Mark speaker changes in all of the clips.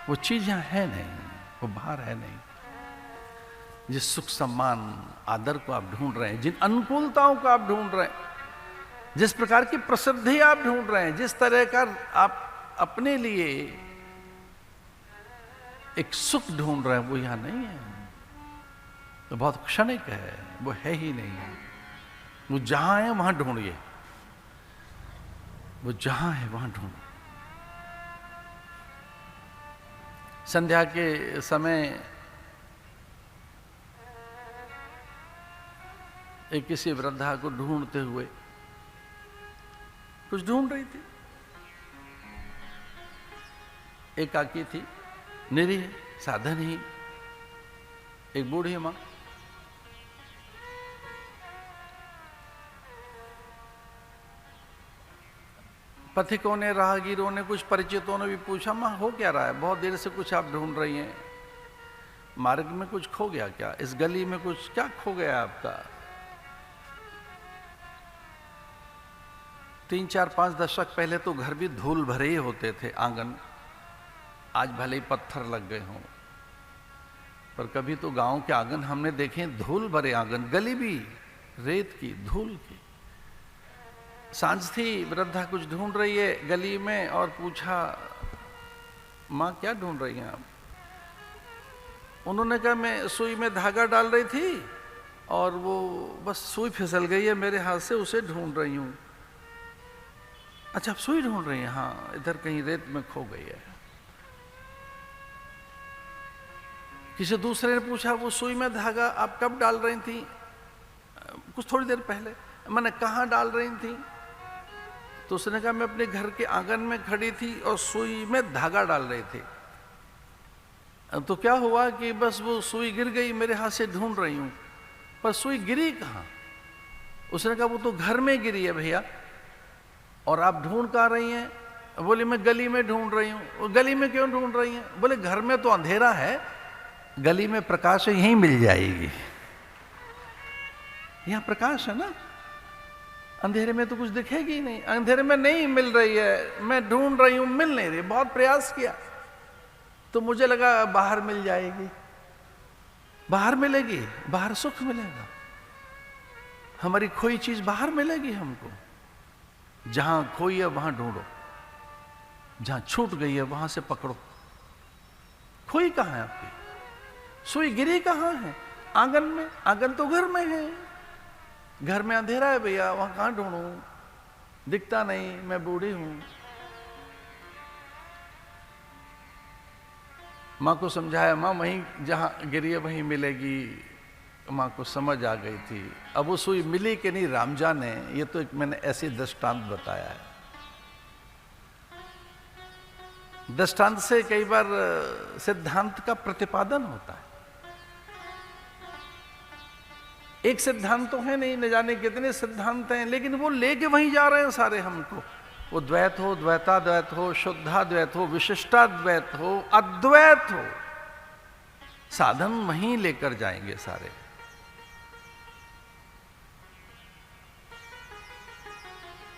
Speaker 1: वो चीज यहां है नहीं, वो बाहर है नहीं। जिस सुख सम्मान आदर को आप ढूंढ रहे हैं, जिन अनुकूलताओं को आप ढूंढ रहे हैं, जिस प्रकार की प्रसिद्धि आप ढूंढ रहे हैं, जिस तरह का आप अपने लिए एक सुख ढूंढ रहे हैं, वो यहां नहीं है। तो बहुत क्षणिक है, वो है ही नहीं है। वो जहां है वहां ढूंढिए, वो जहां है वहां ढूंढो। संध्या के समय एक किसी वृद्धा को ढूंढते हुए, कुछ ढूंढ रही थी, एकाकी थी, निरीह, साधन ही, एक बूढ़ी मां। पथिकों ने, राहगीरों ने, कुछ परिचितों ने भी पूछा, मां हो क्या रहा है, बहुत देर से कुछ आप ढूंढ रही हैं, मार्ग में कुछ खो गया क्या, इस गली में कुछ क्या खो गया आपका। 3-4-5 दशक पहले तो घर भी धूल भरे ही होते थे, आंगन, आज भले ही पत्थर लग गए हों, पर कभी तो गांव के आंगन हमने देखे धूल भरे आंगन, गली भी रेत की, धूल की। सांझ थी, वृद्धा कुछ ढूंढ रही है गली में और पूछा, मां क्या ढूंढ रही हैं आप। उन्होंने कहा, मैं सुई में धागा डाल रही थी और वो बस सुई फिसल गई है मेरे हाथ से, उसे ढूंढ रही हूं। अच्छा, आप सुई ढूंढ रही हैं, हाँ, इधर कहीं रेत में खो गई है। किसी दूसरे ने पूछा, वो सुई में धागा आप कब डाल रही थी। कुछ थोड़ी देर पहले। मैंने कहाँ डाल रही थी। तो उसने कहा, मैं अपने घर के आंगन में खड़ी थी और सुई में धागा डाल रही थी। तो क्या हुआ कि बस वो सुई गिर गई, मेरे हाथ से ढूंढ रही हूं, पर सुई गिरी कहाँ। उसने कहा, वो तो घर में गिरी है भैया, और आप ढूंढ कहाँ रही हैं। बोले, मैं गली में ढूंढ रही हूँ। गली में क्यों ढूंढ रही हैं। बोले, घर में तो अंधेरा है, गली में प्रकाश यहीं मिल जाएगी। यहां प्रकाश है ना, अंधेरे में तो कुछ दिखेगी ही नहीं। अंधेरे में नहीं मिल रही है, मैं ढूंढ रही हूं, मिल नहीं रही, बहुत प्रयास किया, तो मुझे लगा बाहर मिल जाएगी। बाहर मिलेगी, बाहर सुख मिलेगा, हमारी खोई चीज बाहर मिलेगी हमको। जहां खोई है वहां ढूंढो, जहां छूट गई है वहां से पकड़ो। खोई कहां है आपकी, सुई गिरी कहां है। आंगन में, आंगन तो घर में है, घर में अंधेरा है भैया, वहां कहां ढूंढूं, दिखता नहीं, मैं बूढ़ी हूं। मां को समझाया, मां वहीं जहां गिरी है वहीं मिलेगी। मां को समझ आ गई थी। अब वो सुई मिली कि नहीं राम जाने, ये तो एक मैंने ऐसी दृष्टांत बताया है। दृष्टांत से कई बार सिद्धांत का प्रतिपादन होता है। एक सिद्धांत तो है नहीं, न जाने कितने सिद्धांत हैं, लेकिन वो लेके वहीं जा रहे हैं सारे हमको। वो द्वैत हो, द्वैताद्वैत हो, शुद्धाद्वैत हो, विशिष्टाद्वैत हो, अद्वैत हो, साधन वहीं लेकर जाएंगे सारे।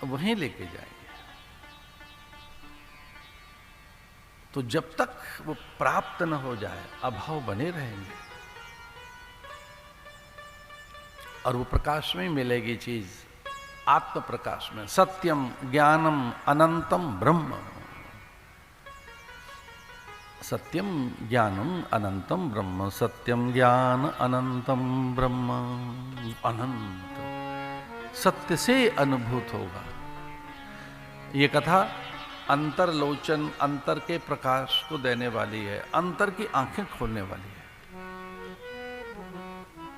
Speaker 1: वहीं लेके जाएंगे। तो जब तक वो प्राप्त न हो जाए, अभाव बने रहेंगे, और वो प्रकाश में ही मिलेगी चीज, आत्म प्रकाश में। सत्यम ज्ञानम अनंतम ब्रह्म, सत्यम ज्ञानम अनंतम ब्रह्म, सत्यम ज्ञान अनंतम ब्रह्म। अनंत सत्य से अनुभूत होगा। ये कथा अंतरलोचन, अंतर के प्रकाश को देने वाली है, अंतर की आंखें खोलने वाली है।